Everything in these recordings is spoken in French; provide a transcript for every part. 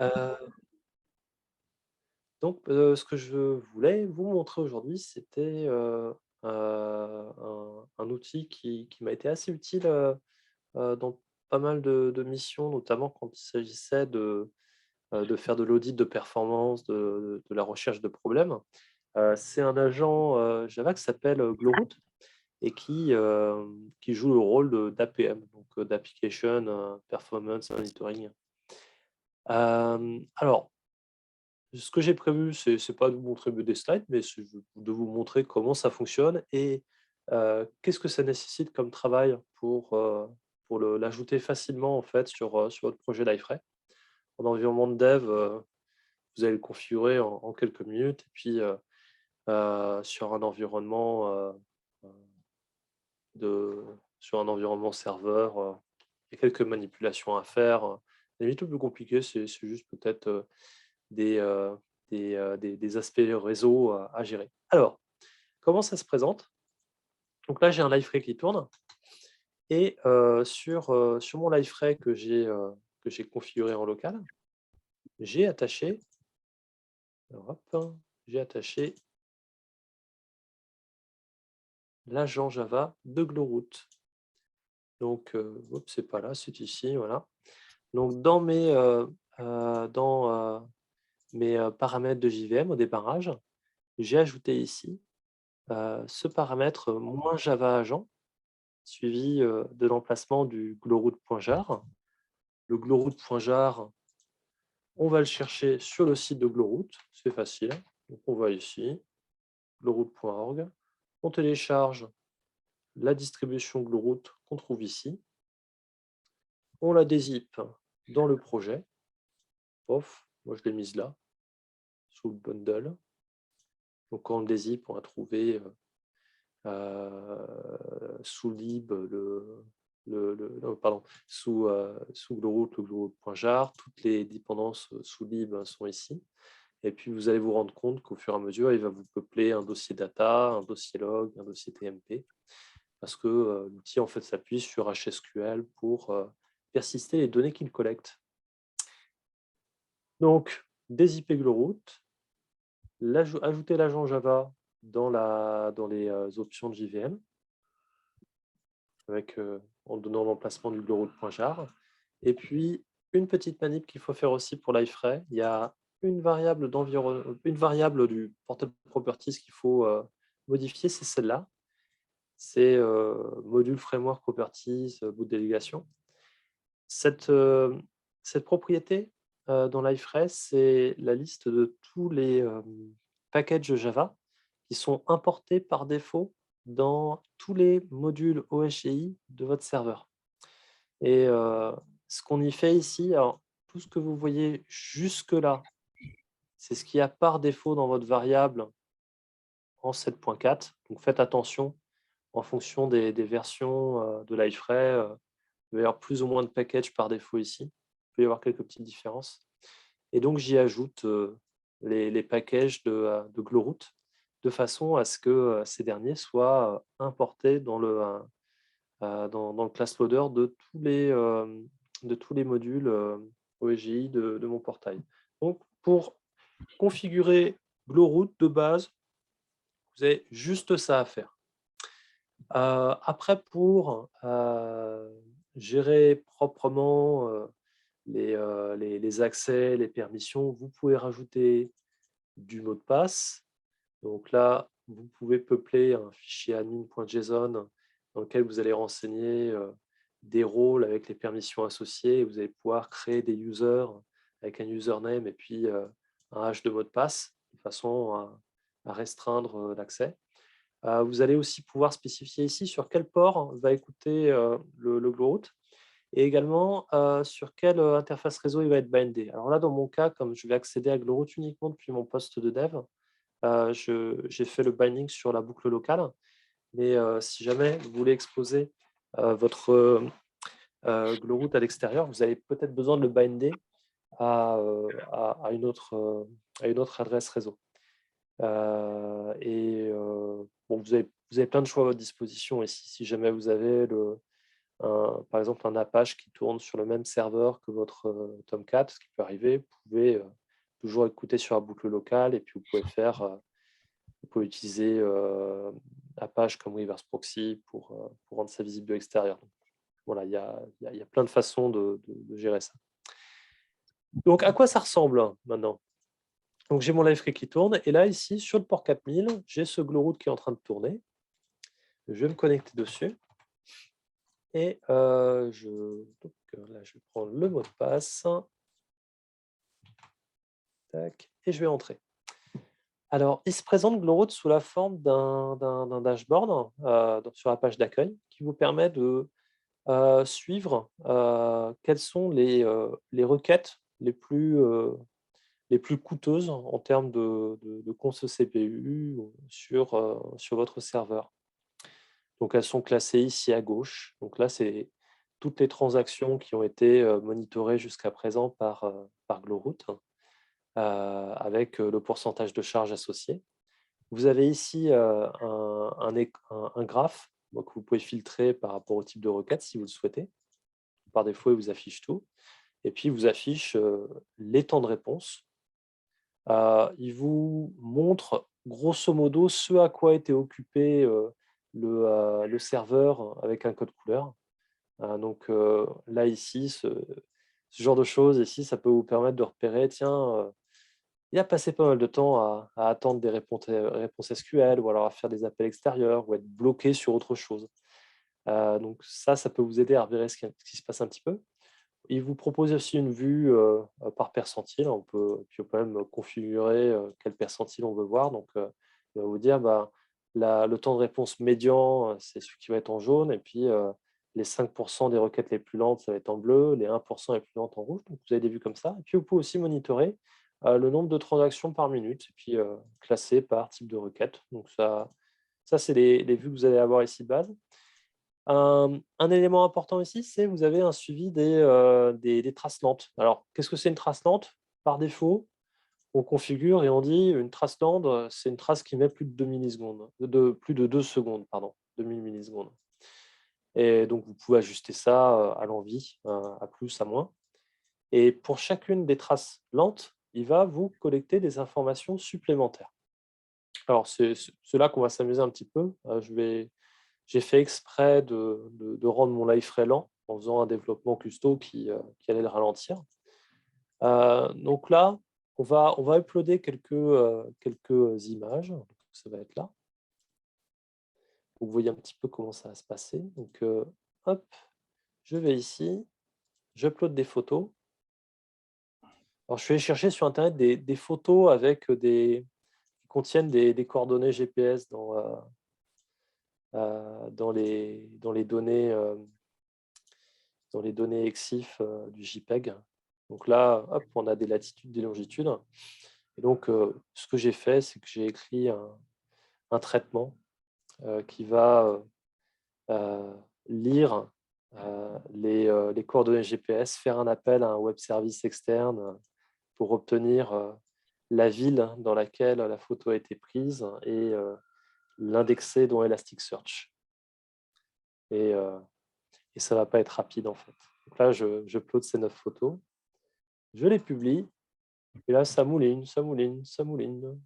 Heu, ce que je voulais vous montrer aujourd'hui, c'était, un outil qui m'a été assez utile, dans pas mal de missions, notamment quand il s'agissait de faire de l'audit de performance, de la recherche de problèmes. C'est un agent, Java qui s'appelle, Glowroot et qui joue le rôle d'APM, donc d'Application, Performance Monitoring. Alors, ce que j'ai prévu, c'est pas de vous montrer des slides, mais c'est de vous montrer comment ça fonctionne et qu'est-ce que ça nécessite comme travail pour l'ajouter facilement, en fait, sur votre projet Liferay. En environnement de dev, vous allez le configurer en quelques minutes et puis, sur un environnement, heu, de sur un environnement serveur, il y a quelques manipulations à faire, limite le plus compliqué, c'est juste peut-être, des, heu, des aspects réseau à gérer. Alors, comment ça se présente? Donc là, j'ai un Liferay qui tourne et sur mon Liferay que j'ai configuré en local, j'ai attaché, alors hop, j'ai attaché l'agent Java de Glowroot. Donc, oups, c'est pas là, c'est ici, voilà. Donc dans mes, paramètres de JVM au démarrage, j'ai ajouté ici, ce paramètre, moins Java agent suivi, de l'emplacement du glowroot.jar. Le glowroot.jar, on va le chercher sur le site de Glowroot, c'est facile. Donc on va ici, glowroot.org, on télécharge la distribution Glowroot qu'on trouve ici, on la dézip dans le projet, pof, moi je l'ai mise là, sous le bundle. Donc quand on le dézip, on va trouver, sous lib non, pardon, sous Glowroot, le glowroot.jar, toutes les dépendances, sous lib sont ici. Et puis vous allez vous rendre compte qu'au fur et à mesure, il va vous peupler un dossier data, un dossier log, un dossier TMP, parce que, l'outil en fait s'appuie sur HSQL pour, persister les données qu'il collecte. Donc dézipper Glowroot, ajouter l'agent Java dans les, options de JVM avec, en donnant l'emplacement du glowroot.jar. Et puis une petite manip qu'il faut faire aussi pour Liferay, il y a une variable du portable properties qu'il faut, modifier, c'est celle-là. C'est, module framework properties, boot délégation. Cette, cette propriété, dans Liferay, c'est la liste de tous les, packages Java qui sont importés par défaut dans tous les modules OSGI de votre serveur. Et ce qu'on y fait ici, alors tout ce que vous voyez jusque-là, c'est ce qu'il y a par défaut dans votre variable en 7.4. Donc faites attention en fonction des versions, de Liferay, il va y avoir plus ou moins de packages par défaut ici. Il peut y avoir quelques petites différences et donc j'y ajoute, les packages de Glowroot de façon à ce que, ces derniers soient, importés dans le class loader de tous les modules, OSGI de mon portail. Donc pour configurer Glowroot de base, vous avez juste ça à faire. Après pour, gérer proprement, les accès, les permissions, vous pouvez rajouter du mot de passe. Donc là, vous pouvez peupler un fichier admin.json dans lequel vous allez renseigner, des rôles avec les permissions associées et vous allez pouvoir créer des users avec un username et puis, un hash de mot de passe de façon à restreindre, l'accès. Vous allez aussi pouvoir spécifier ici sur quel port va écouter, le Glowroot et également, sur quelle, interface réseau il va être bindé. Alors là, dans mon cas, comme je vais accéder à Glowroot uniquement depuis mon poste de dev, j'ai fait le binding sur la boucle locale, mais si jamais vous voulez exposer, votre, Glowroot à l'extérieur, vous avez peut-être besoin de le binder à une autre adresse réseau. Bon, vous avez plein de choix à votre disposition et si jamais vous avez par exemple un Apache qui tourne sur le même serveur que votre Tomcat, ce qui peut arriver, vous pouvez toujours écouter sur la boucle locale et puis vous pouvez utiliser Apache comme reverse proxy pour rendre ça visible de l'extérieur. Voilà, il y a plein de façons de gérer ça. Donc, à quoi ça ressemble maintenant? Donc, j'ai mon Liferay qui tourne. Et là, ici, sur le port 4000, j'ai ce Glowroot qui est en train de tourner. Je vais me connecter dessus. Et donc, là, je vais prendre le mot de passe. Tac, et je vais entrer. Alors, il se présente Glowroot sous la forme d'un dashboard sur la page d'accueil qui vous permet de suivre quelles sont les requêtes les plus coûteuses en termes de cons CPU sur votre serveur. Donc, elles sont classées ici à gauche. Donc là, c'est toutes les transactions qui ont été monitorées jusqu'à présent par Glowroot, avec le pourcentage de charge associé. Vous avez ici un graphe que vous pouvez filtrer par rapport au type de requête si vous le souhaitez. Par défaut, il vous affiche tout. Et puis, il vous affiche les temps de réponse. Il vous montre grosso modo ce à quoi était occupé le serveur avec un code couleur. Donc là, ici, ce genre de choses, ici, ça peut vous permettre de repérer, tiens, il a passé pas mal de temps à attendre des réponses SQL ou alors à faire des appels extérieurs ou être bloqué sur autre chose. Donc ça peut vous aider à repérer ce qui se passe un petit peu. Il vous propose aussi une vue par percentile. Puis on peut même configurer quel percentile on veut voir. Donc, il va vous dire le temps de réponse médian, c'est celui qui va être en jaune. Et puis, les 5% des requêtes les plus lentes, ça va être en bleu. Les 1% les plus lentes en rouge. Donc, vous avez des vues comme ça. Et puis, vous pouvez aussi monitorer le nombre de transactions par minute. Et puis, classer par type de requête. Donc, ça c'est les vues que vous allez avoir ici de base. Un élément important aussi, c'est que vous avez un suivi des traces lentes. Alors, qu'est-ce que c'est une trace lente? Par défaut, on configure et on dit une trace lente, c'est une trace qui met plus de 2 millisecondes, plus de 2 secondes, pardon, 2000 millisecondes. Et donc, vous pouvez ajuster ça à l'envie, à plus, à moins. Et pour chacune des traces lentes, il va vous collecter des informations supplémentaires. Alors, c'est là qu'on va s'amuser un petit peu. J'ai fait exprès de rendre mon Liferay lent en faisant un développement custo qui allait le ralentir. Donc là, on va uploader quelques images. Donc, ça va être là. Vous voyez un petit peu comment ça va se passer. Donc, hop, je vais ici, j'upload des photos. Alors, je vais chercher sur Internet des photos qui contiennent des coordonnées GPS dans les données EXIF du JPEG. Donc là, hop, on a des latitudes, des longitudes. Et donc, ce que j'ai fait, c'est que j'ai écrit un traitement qui va lire les coordonnées GPS, faire un appel à un web service externe pour obtenir la ville dans laquelle la photo a été prise et l'indexer dans Elasticsearch. Et ça ne va pas être rapide, en fait. Donc là, je upload ces 9 photos. Je les publie. Et là, ça mouline, ça mouline, ça mouline.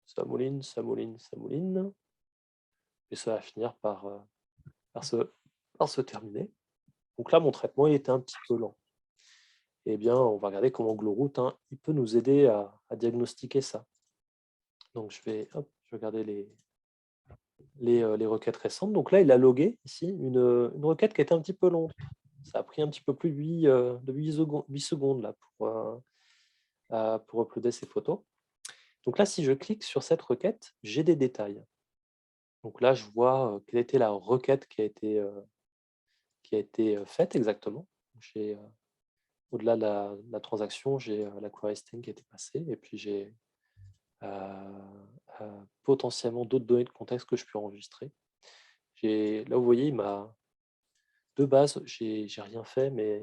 Ça mouline, ça mouline, ça mouline. Et ça va finir par se terminer. Donc là, mon traitement il était un petit peu lent. Eh bien, on va regarder comment Glowroot il peut nous aider à diagnostiquer ça. Donc, je vais regarder les requêtes récentes. Donc là, il a logué ici une requête qui était un petit peu longue. Ça a pris un petit peu plus de 8 secondes là, pour uploader ces photos. Donc là, si je clique sur cette requête, j'ai des détails. Donc là, je vois quelle était la requête qui a été faite exactement. Au-delà de la transaction, j'ai la query string qui a été passée et puis j'ai potentiellement d'autres données de contexte que je peux enregistrer. Là, vous voyez, de base, j'ai rien fait, mais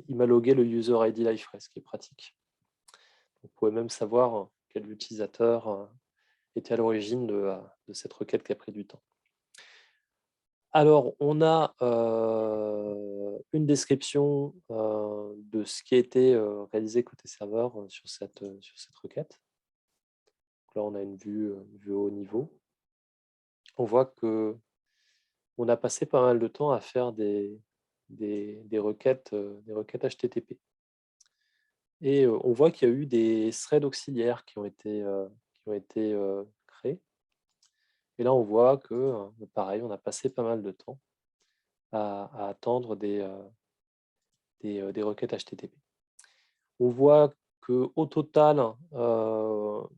il m'a logué le user ID Liferay, ce qui est pratique. Vous pouvez même savoir quel utilisateur était à l'origine de cette requête qui a pris du temps. Alors, on a une description de ce qui a été réalisé côté serveur sur cette requête. Donc là, on a une vue haut niveau. On voit que on a passé pas mal de temps à faire des requêtes HTTP. Et on voit qu'il y a eu des threads auxiliaires qui ont été créés. Et là, on voit que, pareil, on a passé pas mal de temps à attendre des requêtes HTTP. On voit qu'au total,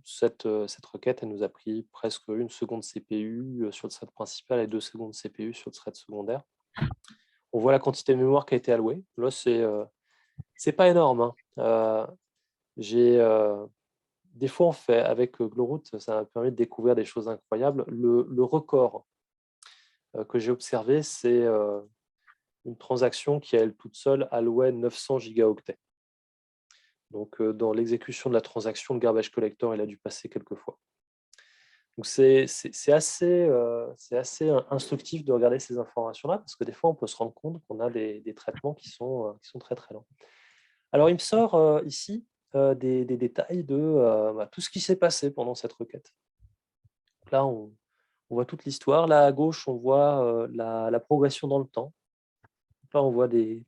cette requête, elle nous a pris presque 1 seconde CPU sur le thread principal et 2 secondes CPU sur le thread secondaire. On voit la quantité de mémoire qui a été allouée. Là, c'est pas énorme, hein. Des fois, on fait avec Glowroot, ça m'a permis de découvrir des choses incroyables. Le record que j'ai observé, c'est une transaction qui, à elle toute seule, allouait 900 gigaoctets. Donc, dans l'exécution de la transaction, le garbage collector, il a dû passer quelques fois. Donc, c'est assez instructif de regarder ces informations-là, parce que des fois, on peut se rendre compte qu'on a des traitements qui sont très, très lents. Alors, il me sort ici des détails de tout ce qui s'est passé pendant cette requête. Donc là, on voit toute l'histoire. Là, à gauche, on voit la progression dans le temps. Donc là, on voit des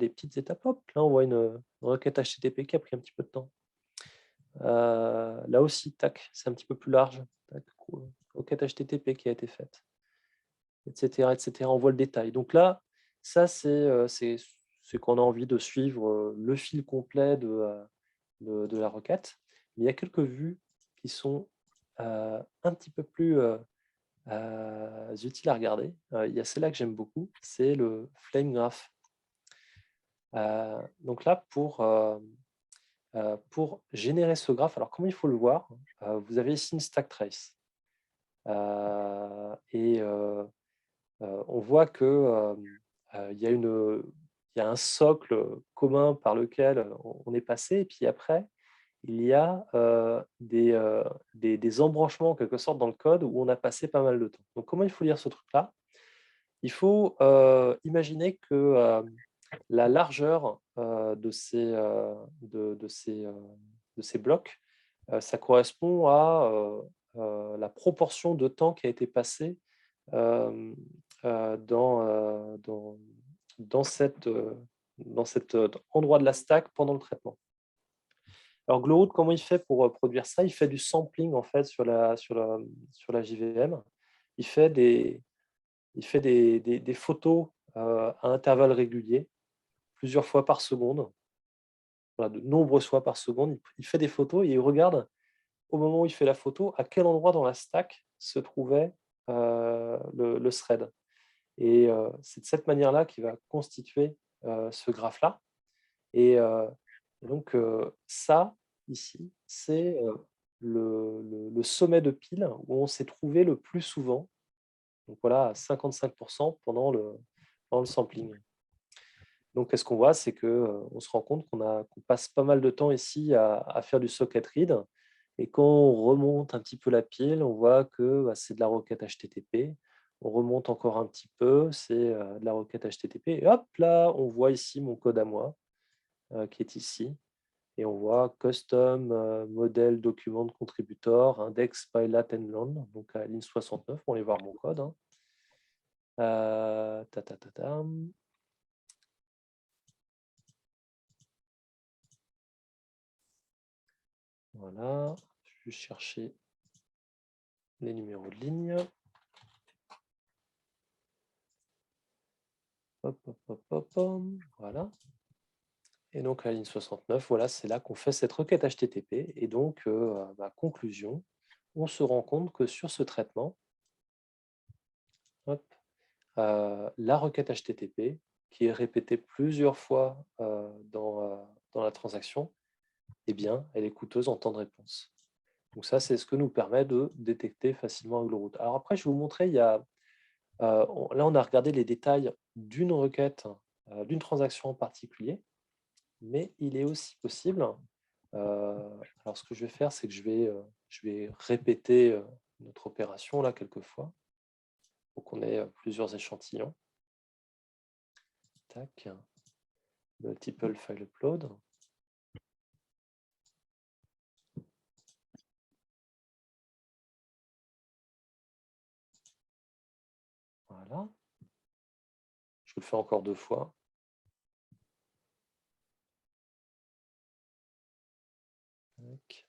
petites étapes. Hop, là, on voit une requête HTTP qui a pris un petit peu de temps. Là aussi, tac, c'est un petit peu plus large. Tac, requête HTTP qui a été faite, etc., etc. On voit le détail. Donc là, ça, c'est qu'on a envie de suivre le fil complet de la requête. Mais il y a quelques vues qui sont un petit peu plus utiles à regarder. Il y a celle-là que j'aime beaucoup, c'est le Flame Graph. Donc là, pour générer ce graphe, alors comment il faut le voir? Vous avez ici une stack trace. Et on voit que il y a un socle commun par lequel on est passé, et puis après, il y a des embranchements en quelque sorte dans le code où on a passé pas mal de temps. Donc comment il faut lire ce truc-là? Il faut imaginer que la largeur de ces blocs, ça correspond à la proportion de temps qui a été passé dans cet endroit de la stack pendant le traitement. Alors Glowroot, comment il fait pour produire ça? Il fait du sampling en fait sur la JVM. Il fait des photos à intervalles réguliers, plusieurs fois par seconde, voilà, de nombreuses fois par seconde. Il fait des photos et il regarde, au moment où il fait la photo, à quel endroit dans la stack se trouvait le thread. Et c'est de cette manière-là qu'il va constituer ce graphe-là. Et donc ça, ici, c'est le sommet de pile où on s'est trouvé le plus souvent. Donc voilà, à 55% pendant le sampling. Donc, qu'est-ce qu'on voit? C'est qu'on se rend compte qu'on passe pas mal de temps ici à faire du socket read. Et quand on remonte un petit peu la pile, on voit que c'est de la requête HTTP. On remonte encore un petit peu, c'est de la requête HTTP. Et hop, là, on voit ici mon code à moi, qui est ici. Et on voit custom model document contributor index by lat and long, donc à la ligne 69. On va aller voir mon code. Ta, ta, ta, ta. Voilà, je vais chercher les numéros de ligne. Hop, hop, hop, hop, hop. Voilà. Et donc, à la ligne 69, voilà, c'est là qu'on fait cette requête HTTP. Et donc, conclusion, on se rend compte que sur ce traitement, hop, la requête HTTP, qui est répétée plusieurs fois dans la transaction, eh bien, elle est coûteuse en temps de réponse. Donc ça, c'est ce que nous permet de détecter facilement un Glowroot. Alors après, je vais vous montrer, là, on a regardé les détails d'une requête, d'une transaction en particulier, mais il est aussi possible, alors ce que je vais faire, c'est que je vais répéter notre opération là quelques fois. faut qu'on ait plusieurs échantillons. Tac. Multiple file upload. Voilà. Je le fais encore 2 fois. Tac.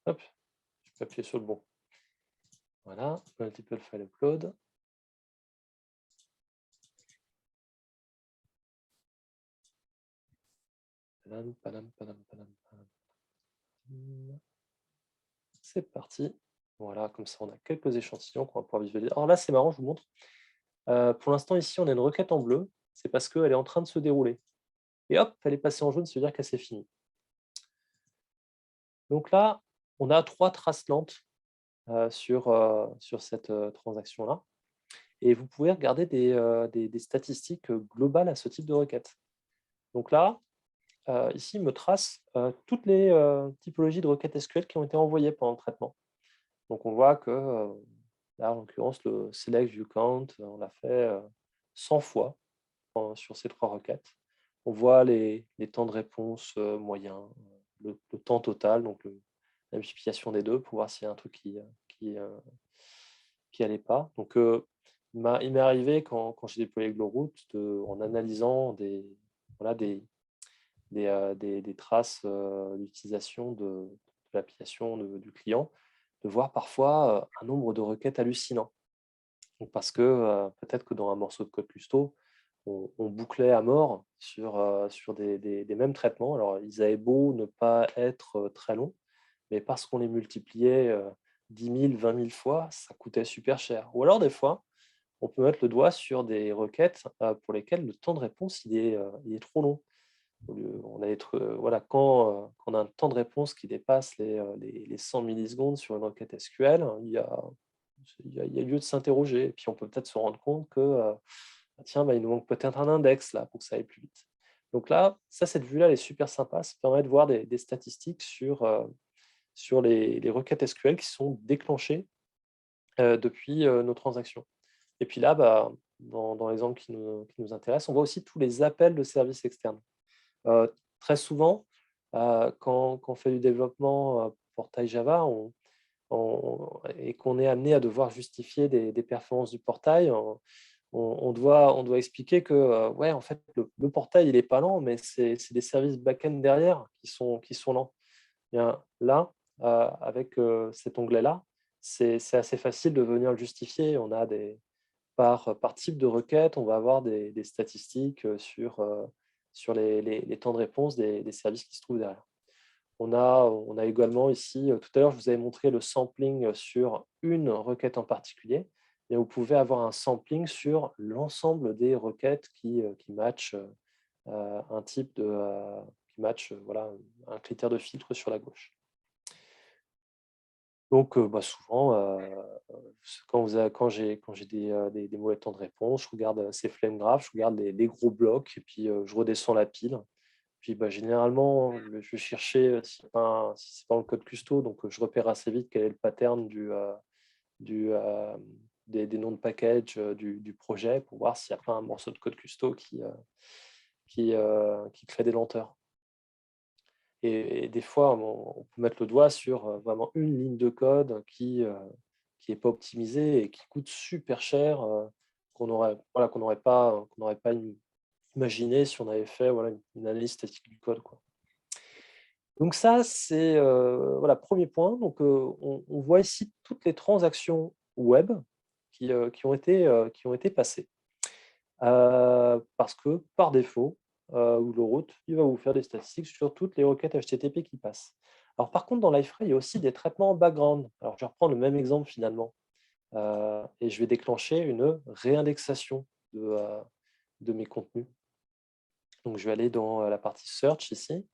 Hop, je peux appuyer sur le bon. Voilà, multiple file upload. Padam, padam, padam, padam, padam. C'est parti. Voilà, comme ça, on a quelques échantillons qu'on va pouvoir visualiser. Alors là, c'est marrant, je vous montre. Pour l'instant, ici, on a une requête en bleu. C'est parce qu'elle est en train de se dérouler. Et hop, elle est passée en jaune, ça veut dire qu'elle s'est finie. Donc là, on a 3 traces lentes sur cette transaction-là. Et vous pouvez regarder des statistiques globales à ce type de requête. Donc là, ici, il me trace toutes les typologies de requêtes SQL qui ont été envoyées pendant le traitement. Donc on voit que, là, en l'occurrence, le select view count, on l'a fait 100 fois sur ces 3 requêtes. On voit les temps de réponse moyens, le temps total, donc la multiplication des deux pour voir s'il y a un truc qui allait pas. Donc, il m'est arrivé quand j'ai déployé Glowroot, en analysant des traces d'utilisation de l'application du client, de voir parfois un nombre de requêtes hallucinant. Donc, parce que peut-être que dans un morceau de code custo, on bouclait à mort sur des mêmes traitements. Alors, ils avaient beau ne pas être très longs, mais parce qu'on les multipliait 10 000, 20 000 fois, ça coûtait super cher. Ou alors, des fois, on peut mettre le doigt sur des requêtes pour lesquelles le temps de réponse il est trop long. Voilà, quand on a un temps de réponse qui dépasse les 100 millisecondes sur une requête SQL, il y a lieu de s'interroger. Et puis, on peut peut-être se rendre compte que tiens, il nous manque peut-être un index là pour que ça aille plus vite. Donc là, cette vue-là, elle est super sympa. Ça permet de voir des statistiques sur les requêtes SQL qui sont déclenchées depuis nos transactions. Et puis là, dans l'exemple qui nous intéresse, on voit aussi tous les appels de services externes. Très souvent, quand on fait du développement portail Java et qu'on est amené à devoir justifier des performances du portail, on doit expliquer que ouais, en fait, le portail, il n'est pas lent, mais c'est des services back-end derrière qui sont lents. Bien, là, avec cet onglet-là, c'est assez facile de venir le justifier. On a par type de requête, on va avoir des statistiques sur les temps de réponse des services qui se trouvent derrière. On a également ici, tout à l'heure, je vous avais montré le sampling sur une requête en particulier, mais vous pouvez avoir un sampling sur l'ensemble des requêtes qui matchent un type qui match voilà, un critère de filtre sur la gauche. Donc, souvent, quand j'ai des mauvais temps de réponse, je regarde ces flame graphs, je regarde les gros blocs et puis je redescends la pile. Puis généralement, je vais chercher si ce n'est pas dans le code custo, donc je repère assez vite quel est le pattern des noms de package du projet pour voir s'il n'y a pas un morceau de code custo qui crée des lenteurs. Et des fois, on peut mettre le doigt sur vraiment une ligne de code qui n'est pas optimisée et qui coûte super cher, qu'on n'aurait pas imaginé si on avait fait une analyse statique du code, quoi. Donc ça, c'est premier point. Donc, on voit ici toutes les transactions web qui ont été passées. Parce que par défaut, Glowroot, il va vous faire des statistiques sur toutes les requêtes HTTP qui passent. Alors par contre, dans Liferay, il y a aussi des traitements en background. Alors je vais reprendre le même exemple finalement. Et je vais déclencher une réindexation de mes contenus. Donc je vais aller dans la partie search ici.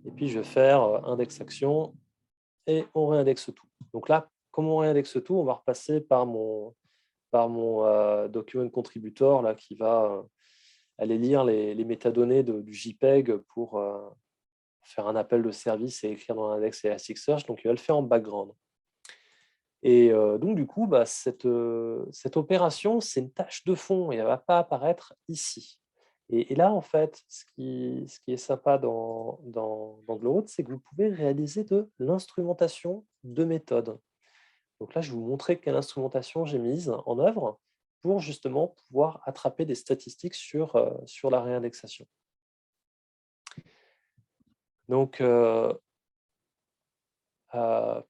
Et puis je vais faire index action et on réindexe tout. Donc là, comme on réindexe tout, on va repasser par mon document contributor là, qui va aller lire les métadonnées du JPEG pour faire un appel de service et écrire dans l'index Elasticsearch. Donc, il va le faire en background. Et donc, du coup, cette opération, c'est une tâche de fond et elle ne va pas apparaître ici. Et là, en fait, ce qui est sympa dans Glowroot, c'est que vous pouvez réaliser de l'instrumentation de méthodes. Donc là, je vais vous montrer quelle instrumentation j'ai mise en œuvre pour justement pouvoir attraper des statistiques sur la réindexation. Donc,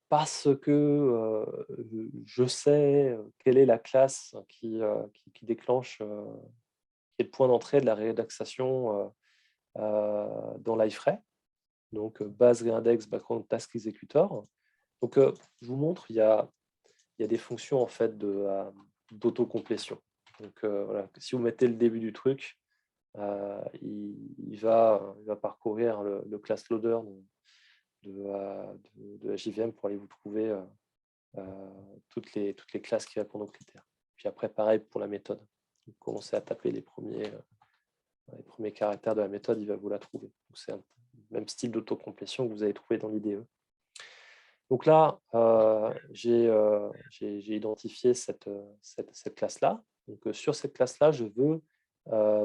parce que je sais quelle est la classe qui déclenche, qui est le point d'entrée de la réindexation dans l'iFrame, donc base réindex background task executor. Donc, je vous montre, il y a des fonctions en fait d'autocomplétion. Donc, voilà, si vous mettez le début du truc, il va parcourir le class loader de la JVM pour aller vous trouver toutes les classes qui répondent aux critères. Puis après, pareil pour la méthode. Vous commencez à taper les premiers caractères de la méthode, il va vous la trouver. C'est le même style d'autocomplétion que vous allez trouver dans l'IDE. Donc là, j'ai identifié cette classe-là. Donc, sur cette classe-là, je veux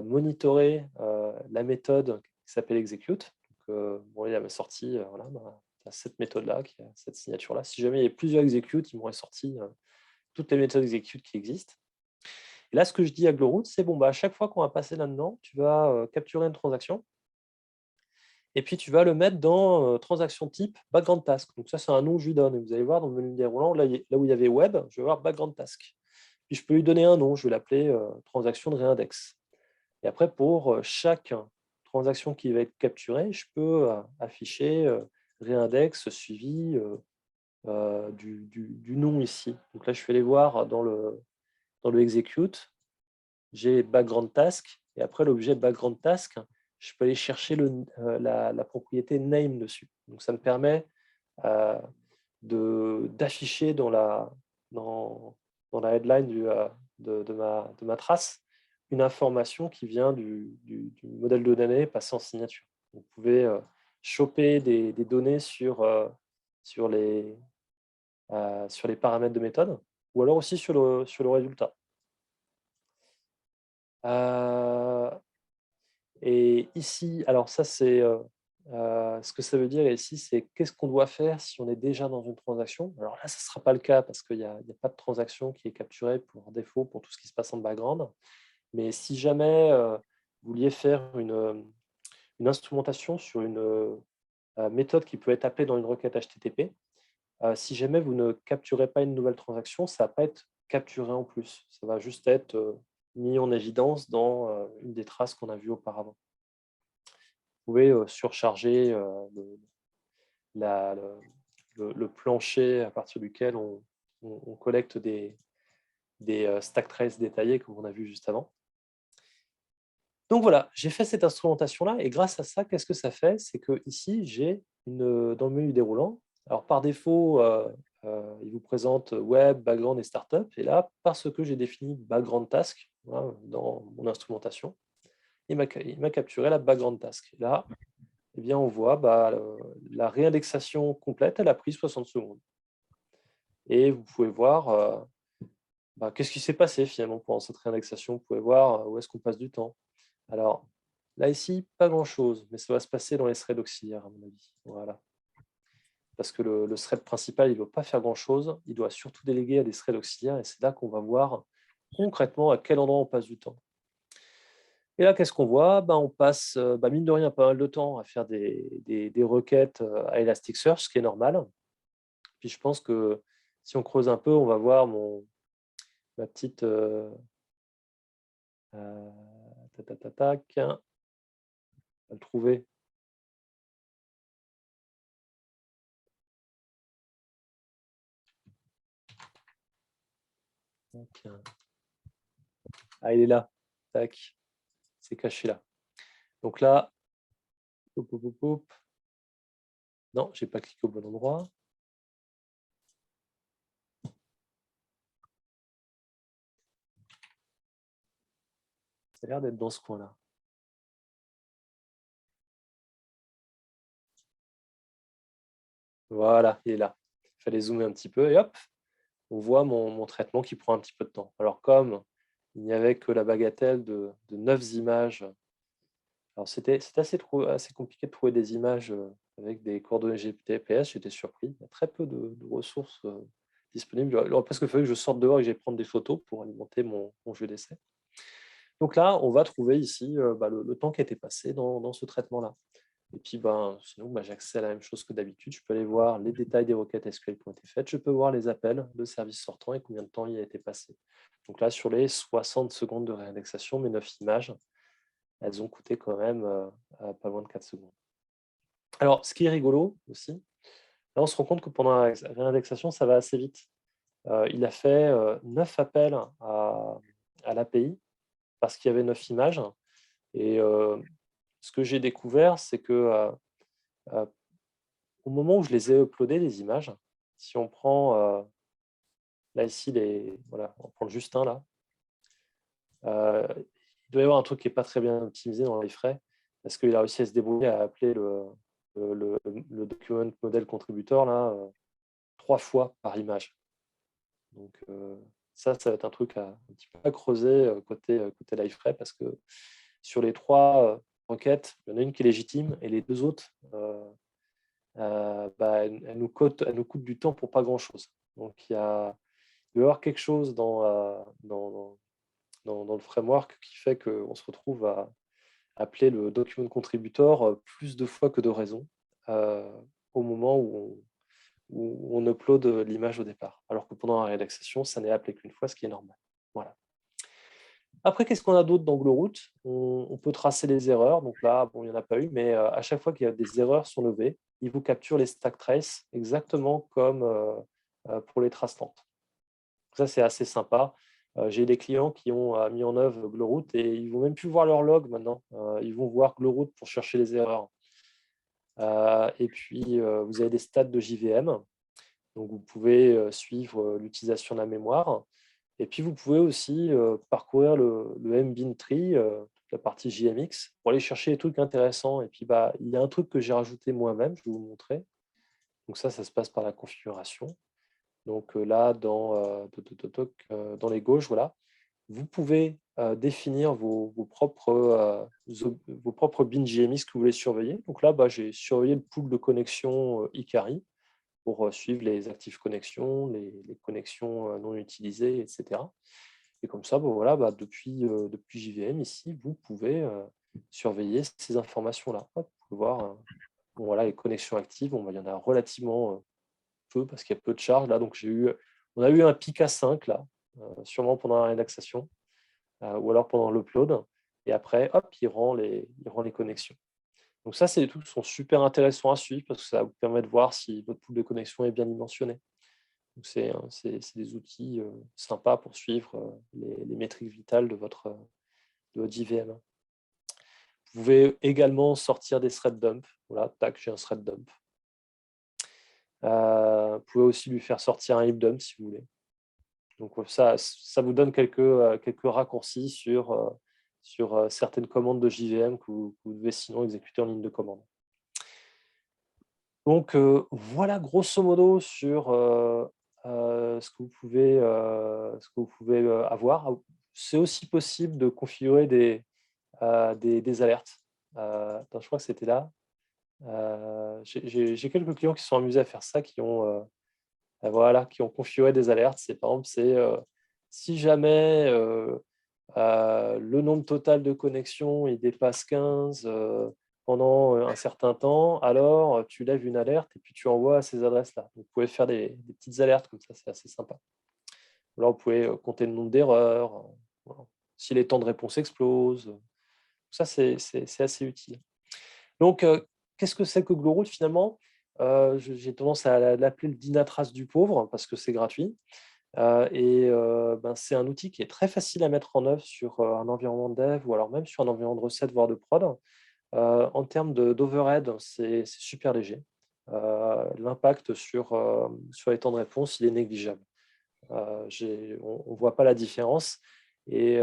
monitorer la méthode qui s'appelle execute. Donc, bon, il m'a sorti voilà, cette méthode-là, qui a cette signature-là. Si jamais il y a plusieurs execute, il m'aurait sorti toutes les méthodes execute qui existent. Et là, ce que je dis à Glowroot, c'est bon, à chaque fois qu'on va passer là-dedans, tu vas capturer une transaction. Et puis, tu vas le mettre dans transaction type background task. Donc, ça, c'est un nom que je lui donne. Et vous allez voir dans le menu déroulant, là où il y avait web, je vais voir background task. Puis, je peux lui donner un nom. Je vais l'appeler transaction de réindex. Et après, pour chaque transaction qui va être capturée, je peux afficher réindex suivi du nom ici. Donc là, je vais aller voir dans le execute. J'ai background task. Et après, l'objet background task, je peux aller chercher la propriété name dessus. Donc, ça me permet d'afficher dans la headline de ma trace une information qui vient du modèle de données passé en signature. Vous pouvez choper des données sur les paramètres de méthode ou alors aussi sur le résultat. Et ici, alors ça c'est ce que ça veut dire ici, c'est qu'est-ce qu'on doit faire si on est déjà dans une transaction. Alors là, ça ne sera pas le cas parce qu'il n'y a pas de transaction qui est capturée pour défaut pour tout ce qui se passe en background. Mais si jamais vous vouliez faire une instrumentation sur une méthode qui peut être appelée dans une requête HTTP, si jamais vous ne capturez pas une nouvelle transaction, ça ne va pas être capturé en plus. Ça va juste être mis en évidence dans une des traces qu'on a vues auparavant. Vous pouvez surcharger le plancher à partir duquel on collecte des stack traces détaillés, comme on a vu juste avant. Donc voilà, j'ai fait cette instrumentation-là, et grâce à ça, qu'est-ce que ça fait? C'est que ici, j'ai dans le menu déroulant, alors par défaut, il vous présente Web, Background et Startup, et là, parce que j'ai défini Background Task dans mon instrumentation, il m'a capturé la Background Task. Et là, eh bien, on voit la réindexation complète, elle a pris 60 secondes. Et vous pouvez voir qu'est-ce qui s'est passé finalement pendant cette réindexation. Vous pouvez voir où est-ce qu'on passe du temps. Alors, là, ici, pas grand-chose, mais ça va se passer dans les threads auxiliaires, à mon avis. Voilà. Parce que le thread principal, il ne doit pas faire grand-chose. Il doit surtout déléguer à des threads auxiliaires, et c'est là qu'on va voir concrètement à quel endroit on passe du temps. Et là, qu'est-ce qu'on voit? On passe, mine de rien, pas mal de temps à faire des requêtes à Elasticsearch, ce qui est normal. Puis je pense que si on creuse un peu, on va voir ma petite... tac, on va le trouver. Ah, il est là. Tac. C'est caché là. Donc là, non, j'ai pas cliqué au bon endroit. Ça a l'air d'être dans ce coin-là. Voilà, il est là. Il fallait zoomer un petit peu et hop, on voit mon traitement qui prend un petit peu de temps. Alors comme il n'y avait que la bagatelle de 9 images, alors c'était assez compliqué de trouver des images, avec des coordonnées GPS, j'étais surpris. Il y a très peu de ressources, disponibles. Il aurait presque fallu que je sorte dehors et que j'aille prendre des photos pour alimenter mon jeu d'essai. Donc là, on va trouver ici, le temps qui a été passé dans ce traitement-là. Et puis, sinon, j'ai accès à la même chose que d'habitude. Je peux aller voir les détails des requêtes SQL qui ont été faites. Je peux voir les appels de service sortant et combien de temps il a été passé. Donc là, sur les 60 secondes de réindexation, mes 9 images, elles ont coûté quand même pas loin de 4 secondes. Alors, ce qui est rigolo aussi, là, on se rend compte que pendant la réindexation, ça va assez vite. Il a fait 9 appels à l'API parce qu'il y avait 9 images. Et ce que j'ai découvert, c'est que euh, au moment où je les ai uploadées, les images, si on prend là ici, voilà, on va prendre juste un là, il doit y avoir un truc qui n'est pas très bien optimisé dans les frais, parce qu'il a réussi à se débrouiller à appeler le document model contributeur là, 3 fois par image. Donc ça va être un truc un petit peu à creuser côté LiveFray, parce que sur les 3 requêtes, il y en a une qui est légitime et les 2 autres, elles nous coûtent du temps pour pas grand-chose. Donc il doit y avoir quelque chose dans le framework qui fait qu'on se retrouve à appeler le document contributor plus de fois que de raison euh, au moment où on upload l'image au départ. Alors que pendant la réindexation, ça n'est appelé qu'une fois, ce qui est normal. Voilà. Après, qu'est-ce qu'on a d'autre dans Glowroot? On peut tracer les erreurs. Donc là, bon, il n'y en a pas eu, mais à chaque fois qu'il y a des erreurs sont levées, il vous capture les stack traces exactement comme pour les traces lentes. Ça, c'est assez sympa. J'ai des clients qui ont mis en œuvre Glowroot et ils vont même plus voir leur log maintenant. Ils vont voir Glowroot pour chercher les erreurs. Et puis, vous avez des stats de JVM. Donc, vous pouvez suivre l'utilisation de la mémoire. Et puis, vous pouvez aussi parcourir le MBIN tree, toute la partie JMX, pour aller chercher des trucs intéressants. Et puis, il y a un truc que j'ai rajouté moi-même, je vais vous montrer. Donc ça se passe par la configuration. Donc là, dans les gauches, voilà, vous pouvez définir vos propres bins JMX que vous voulez surveiller. Donc là, j'ai surveillé le pool de connexion Ikari pour suivre les actives connexions, les connexions non utilisées, etc. Et comme ça, depuis JVM, ici, vous pouvez surveiller ces informations-là. Vous pouvez voir voilà, les connexions actives. Il y en a relativement peu parce qu'il y a peu de charges là. Donc on a eu un pic à 5 là, sûrement pendant la réindexation ou alors pendant l'upload. Et après, hop, il rend les connexions. Donc ça, c'est des trucs qui sont super intéressants à suivre parce que ça vous permet de voir si votre pool de connexion est bien dimensionné. Donc c'est des outils sympas pour suivre les métriques vitales de votre JVM. Vous pouvez également sortir des thread dump. Voilà, tac, j'ai un thread dump. Vous pouvez aussi lui faire sortir un heap dump si vous voulez. Donc ça vous donne quelques raccourcis sur certaines commandes de JVM que vous devez sinon exécuter en ligne de commande. Donc voilà grosso modo sur ce que vous pouvez avoir. C'est aussi possible de configurer des alertes. Attends, je crois que c'était là. J'ai quelques clients qui sont amusés à faire ça, qui ont configuré des alertes. Par exemple, c'est si jamais le nombre total de connexions il dépasse 15 pendant un certain temps, alors tu lèves une alerte et puis tu envoies à ces adresses-là. Vous pouvez faire des petites alertes comme ça, c'est assez sympa. Là, vous pouvez compter le nombre d'erreurs, voilà. Si les temps de réponse explosent. Ça, c'est assez utile. Donc, qu'est-ce que c'est que Glowroot finalement? J'ai tendance à l'appeler le Dynatrace du pauvre parce que c'est gratuit. C'est un outil qui est très facile à mettre en œuvre sur un environnement de dev ou alors même sur un environnement de recette, voire de prod. En termes d'overhead, c'est super léger. L'impact sur les temps de réponse, il est négligeable. On ne voit pas la différence. Et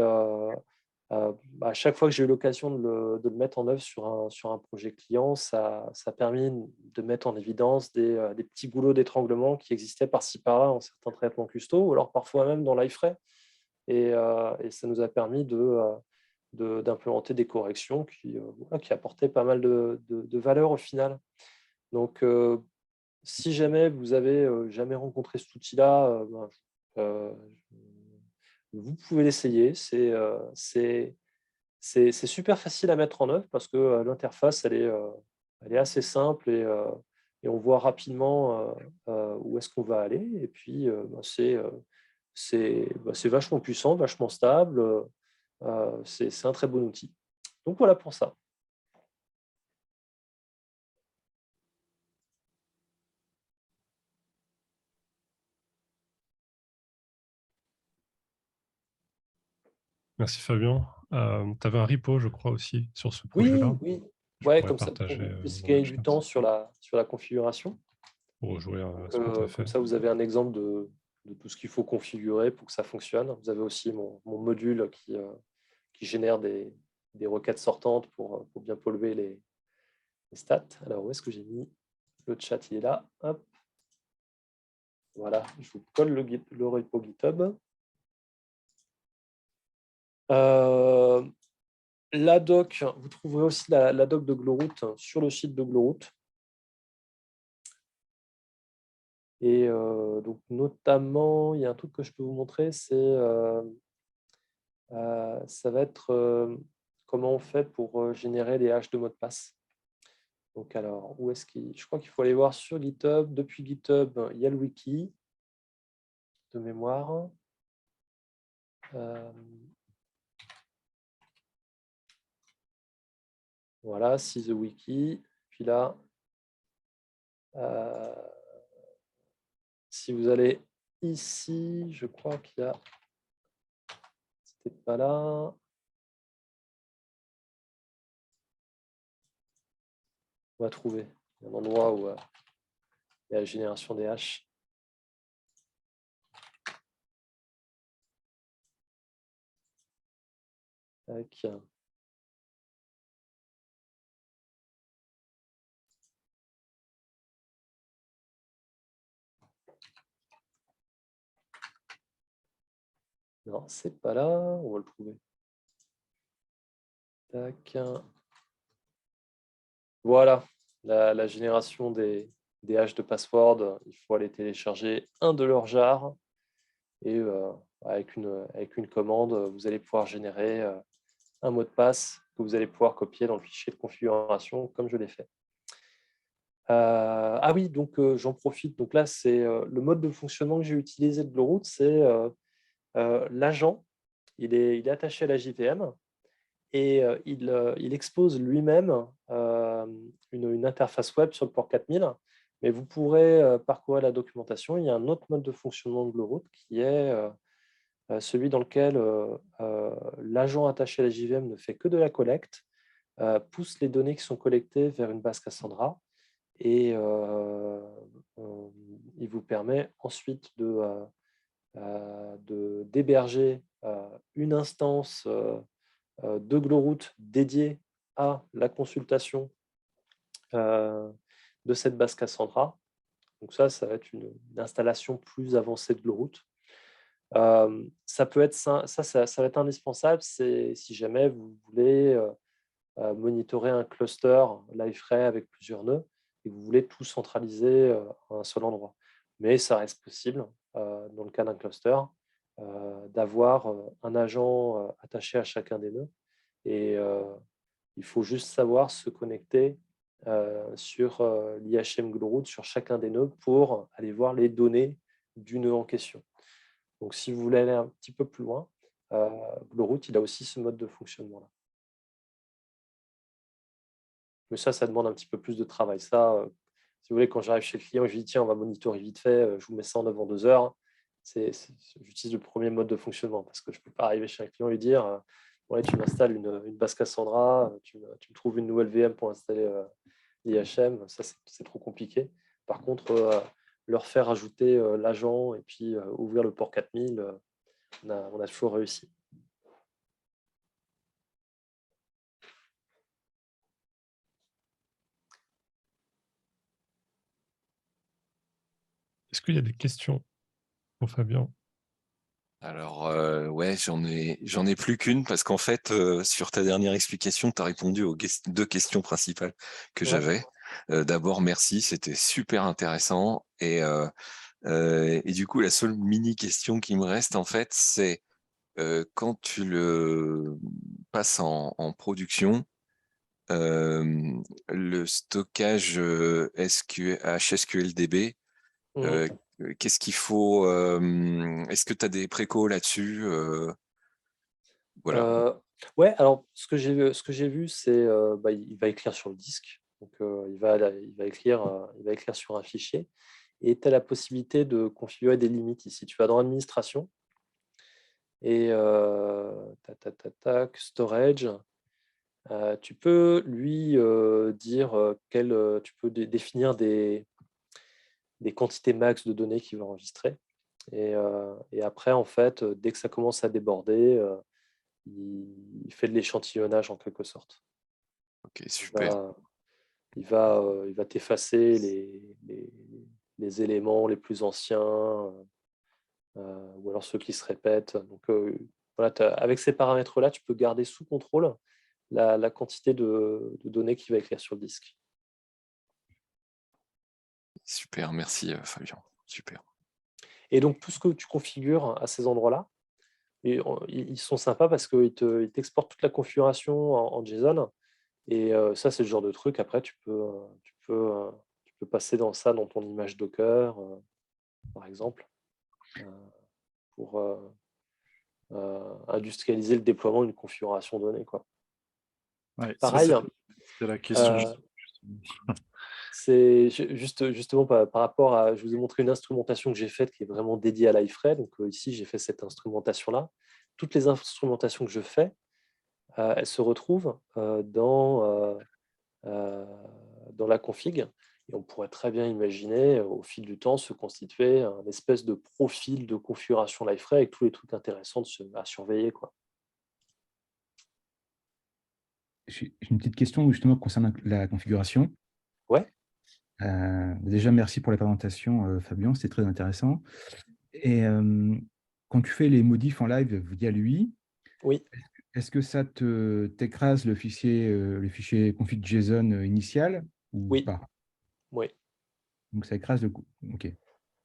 À chaque fois que j'ai eu l'occasion de le mettre en œuvre sur un projet client, ça a permis de mettre en évidence des petits goulots d'étranglement qui existaient par-ci par-là en certains traitements custo, ou alors parfois même dans l'iFrame. Et ça nous a permis d'implémenter des corrections voilà, qui apportaient pas mal de valeur au final. Donc, si jamais vous avez jamais rencontré cet outil-là, euh, vous pouvez l'essayer. C'est super facile à mettre en œuvre parce que l'interface, elle est assez simple et on voit rapidement où est-ce qu'on va aller. Et puis, c'est vachement puissant, vachement stable. C'est un très bon outil. Donc voilà pour ça. Merci Fabien. Tu avais un repo, je crois, aussi sur ce Oui, projet-là. oui. Je Ouais, pourrais comme ça, pour que partager vous puissiez dans le gagner du chat temps sur la configuration. pour rejouer à Donc, ce que tu as comme fait. ça, vous avez un exemple de tout ce qu'il faut configurer pour que ça fonctionne. Vous avez aussi mon module qui génère des requêtes sortantes pour bien polluer les stats. Alors, où est-ce que j'ai mis le chat? Il est là. Hop. Voilà, je vous colle le repo GitHub. La doc, vous trouverez aussi la doc de Gloroot sur le site de Gloroot. Et donc, notamment, il y a un truc que je peux vous montrer, ça va être comment on fait pour générer les haches de mots de passe. Donc, alors, où est-ce qu'il... Je crois qu'il faut aller voir sur GitHub. Depuis GitHub, il y a le wiki de mémoire. Voilà, see the wiki. Puis là, si vous allez ici, je crois qu'il y a... C'était pas là. On va trouver un endroit où il y a la génération des haches. Tac. Non, c'est pas là. On va le trouver. Tac. Voilà, la génération des haches de password. Il faut aller télécharger un de leurs jars et avec une commande, vous allez pouvoir générer un mot de passe que vous allez pouvoir copier dans le fichier de configuration comme je l'ai fait. Ah oui, donc j'en profite. Donc là, c'est le mode de fonctionnement que j'ai utilisé de Gloroot, c'est l'agent. Il est attaché à la JVM et il expose lui-même une interface web sur le port 4000. Mais vous pourrez parcourir la documentation. Il y a un autre mode de fonctionnement de Gloroot qui est celui dans lequel l'agent attaché à la JVM ne fait que de la collecte, pousse les données qui sont collectées vers une base Cassandra et il vous permet ensuite d'héberger une instance de Gloroot dédiée à la consultation de cette base Cassandra. Donc ça va être une installation plus avancée de Gloroot. Ça peut être ça va être indispensable si jamais vous voulez monitorer un cluster Liferay avec plusieurs nœuds et vous voulez tout centraliser à un seul endroit. Mais ça reste possible, dans le cas d'un cluster, d'avoir un agent attaché à chacun des nœuds. Et il faut juste savoir se connecter sur l'IHM Gloroot sur chacun des nœuds pour aller voir les données du nœud en question. Donc, si vous voulez aller un petit peu plus loin, Gloroot, il a aussi ce mode de fonctionnement-là. Mais ça demande un petit peu plus de travail. Ça, si vous voulez, quand j'arrive chez le client, je lui dis tiens, on va monitorer vite fait, je vous mets ça en avant 2 heures. J'utilise le premier mode de fonctionnement parce que je ne peux pas arriver chez un client et lui dire ouais, tu m'installes une base Cassandra, tu me trouves une nouvelle VM pour installer l'IHM. Ça, c'est trop compliqué. Par contre, leur faire ajouter l'agent et puis ouvrir le port 4000, on a toujours réussi. Est-ce qu'il y a des questions pour Fabien? Alors, ouais, j'en ai plus qu'une parce qu'en fait, sur ta dernière explication, tu as répondu aux deux questions principales que Ouais. j'avais. D'abord, merci, c'était super intéressant. Et du coup, la seule mini question qui me reste, en fait, c'est quand tu le passes en production, le stockage HSQLDB, Mhm. euh, qu'est-ce qu'il faut est-ce que tu as des précaux là-dessus voilà. Ouais, alors ce que j'ai vu, c'est bah, il va écrire sur le disque. Donc, il va écrire sur un fichier. Et tu as la possibilité de configurer des limites ici. Tu vas dans Administration et Storage. Tu peux lui dire tu peux définir des quantités max de données qu'il va enregistrer. Et après, en fait, dès que ça commence à déborder, il fait de l'échantillonnage en quelque sorte. Ok, Il super. va, il va t'effacer les éléments les plus anciens ou alors ceux qui se répètent. Donc, voilà, avec ces paramètres-là, tu peux garder sous contrôle la quantité de données qu'il va écrire sur le disque. Super, merci Fabien. Super. Et donc, tout ce que tu configures à ces endroits-là, ils sont sympas parce qu'ils t'exportent toute la configuration en JSON. Et ça, c'est le genre de truc. Après, tu peux passer dans ça dans ton image Docker, par exemple, euh, pour industrialiser le déploiement d'une configuration donnée, quoi. Ouais, Pareil, c'est la question. justement, c'est justement par rapport à, je vous ai montré une instrumentation que j'ai faite qui est vraiment dédiée à l'iFrame. Donc ici, j'ai fait cette instrumentation-là. Toutes les instrumentations que je fais, elles se retrouvent dans la config. Et on pourrait très bien imaginer, au fil du temps, se constituer un espèce de profil de configuration l'iFrame avec tous les trucs intéressants à surveiller, quoi. J'ai une petite question justement concernant la configuration. Ouais. Déjà, merci pour la présentation, Fabien, c'était très intéressant. Et quand tu fais les modifs en live via l'UI, Oui. est-ce que ça t'écrase le fichier config.json initial ou Oui. pas? Oui. Donc ça écrase le coup. Ok.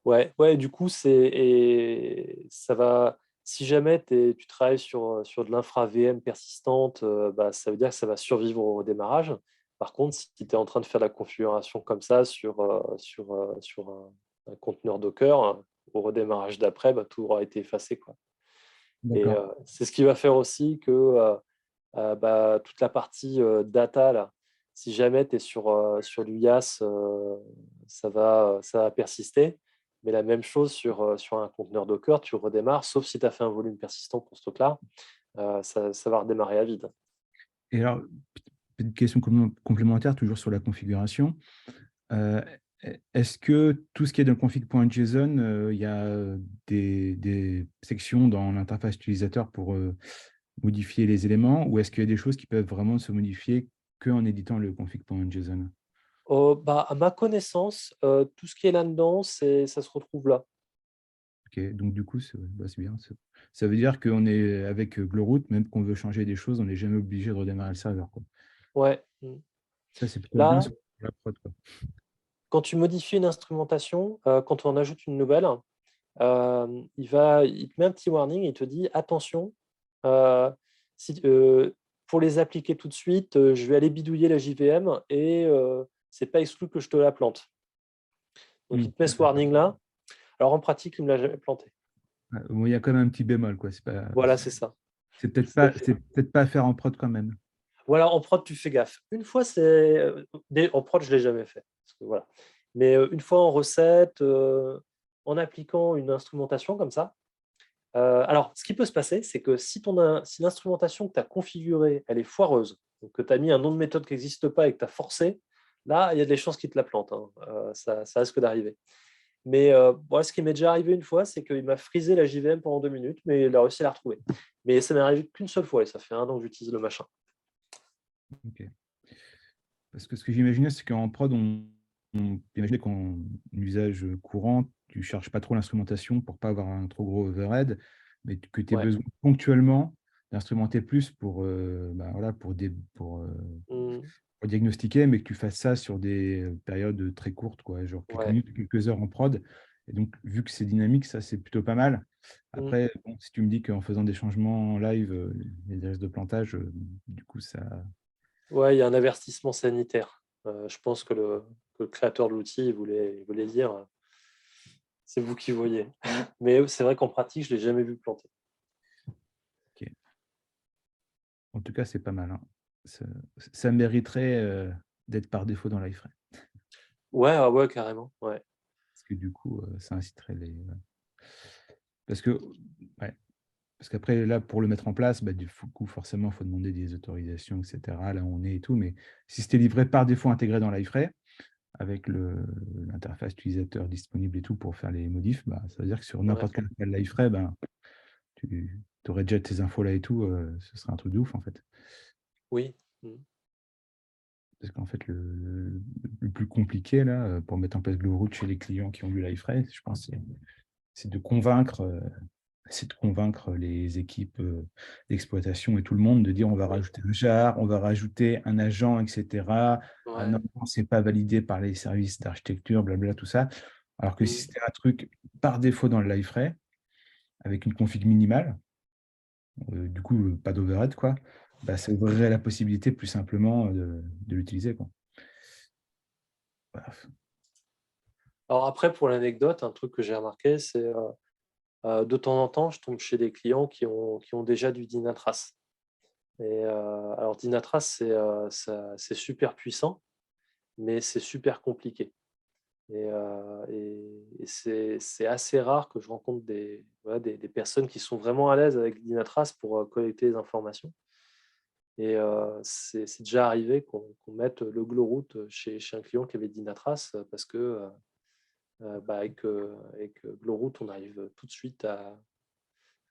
Ouais, du coup, ça va. Si jamais tu travailles sur de l'infra VM persistante, bah, ça veut dire que ça va survivre au redémarrage. Par contre, si tu es en train de faire la configuration comme ça sur un conteneur Docker, au redémarrage d'après, bah, tout aura été effacé, quoi. Et D'accord. c'est ce qui va faire aussi que bah, toute la partie data, là, si jamais tu es sur du YAS, ça va persister. Mais la même chose sur un conteneur Docker, tu redémarres, sauf si tu as fait un volume persistant pour ce truc-là, ça va redémarrer à vide. Et alors, petite question complémentaire, toujours sur la configuration. Euh, Est-ce que tout ce qui est dans config.json, il y a des sections dans l'interface utilisateur pour modifier les éléments, ou est-ce qu'il y a des choses qui peuvent vraiment se modifier qu'en éditant le config.json? Bah, à ma connaissance, tout ce qui est là-dedans, ça se retrouve là. Ok, donc du coup, c'est bien. Ça veut dire qu'on est avec Glowroot, même qu'on veut changer des choses, on n'est jamais obligé de redémarrer le serveur, quoi. Ouais. Ça, c'est plutôt bien Là, sur la prod, quoi. quand tu modifies une instrumentation, quand on en ajoute une nouvelle, il te met un petit warning, il te dit attention, euh, pour les appliquer tout de suite, je vais aller bidouiller la JVM et c'est pas exclu que je te la plante. Donc il te met ce warning là. Alors en pratique, il ne me l'a jamais planté. Bon, il y a quand même un petit bémol, quoi. Voilà, c'est ça. C'est peut-être pas à faire en prod quand même. Voilà, en prod, tu fais gaffe. Une fois, en prod, je ne l'ai jamais fait. Parce que, voilà. Mais une fois en recette, en appliquant une instrumentation comme ça, alors, ce qui peut se passer, c'est que si l'instrumentation que tu as configurée, elle est foireuse, donc que tu as mis un nom de méthode qui n'existe pas et que tu as forcé, là, il y a des chances qu'il te la plante, hein. Ça risque d'arriver. Mais ce qui m'est déjà arrivé une fois, c'est qu'il m'a frisé la JVM pendant 2 minutes, mais il a réussi à la retrouver. Mais ça m'est arrivé qu'une seule fois et ça fait 1 an que j'utilise le machin. Ok. Parce que ce que j'imaginais, c'est qu'en prod, on imaginait qu'en usage courant, tu charges pas trop l'instrumentation pour pas avoir un trop gros overhead, mais que tu aies Ouais. besoin ponctuellement d'instrumenter plus voilà, Mm. pour diagnostiquer, mais que tu fasses ça sur des périodes très courtes, quoi, genre quelques Ouais. minutes, quelques heures en prod. Et donc, vu que c'est dynamique, ça, c'est plutôt pas mal. Mm. Après, bon, si tu me dis qu'en faisant des changements en live, il y a des risques de plantage, du coup, ça. Ouais, il y a un avertissement sanitaire. Je pense que le créateur de l'outil il voulait dire c'est vous qui voyez. Mais c'est vrai qu'en pratique, je ne l'ai jamais vu planter. Ok. En tout cas, c'est pas mal, hein. Ça, ça mériterait d'être par défaut dans l'iFrame. Ouais, ah ouais, carrément. Ouais. Parce que du coup, ça inciterait les. Parce que, ouais. Parce qu'après, là, pour le mettre en place, du coup, forcément, il faut demander des autorisations, etc. Là où on est et tout. Mais si c'était livré par défaut intégré dans l'iFrame, avec l'interface utilisateur disponible et tout pour faire les modifs, ça veut dire que sur n'importe quel appel l'iFrame, tu aurais déjà tes infos là et tout, ce serait un truc de ouf en fait. Oui. Mm. Parce qu'en fait, le plus compliqué là, pour mettre en place Glowroot chez les clients qui ont lu l'iFrame, je pense, c'est de convaincre les équipes d'exploitation et tout le monde de dire on va Oui. rajouter un jar, on va rajouter un agent, etc. Ah Ouais. non, c'est pas validé par les services d'architecture, blabla, tout ça. Alors que si Mm. c'était un truc par défaut dans le liferay, avec une config minimale, du coup, pas d'overhead, quoi, ça ouvrirait la possibilité plus simplement de l'utiliser, quoi. Voilà. Alors après, pour l'anecdote, un truc que j'ai remarqué, c'est de temps en temps, je tombe chez des clients qui ont déjà du Dynatrace. Et alors Dynatrace, c'est super puissant, mais c'est super compliqué. Et c'est assez rare que je rencontre voilà, des personnes qui sont vraiment à l'aise avec Dynatrace pour collecter les informations. Et c'est déjà arrivé qu'on mette le Glowroot chez un client qui avait Dynatrace parce que avec Glowroot, on arrive tout de suite à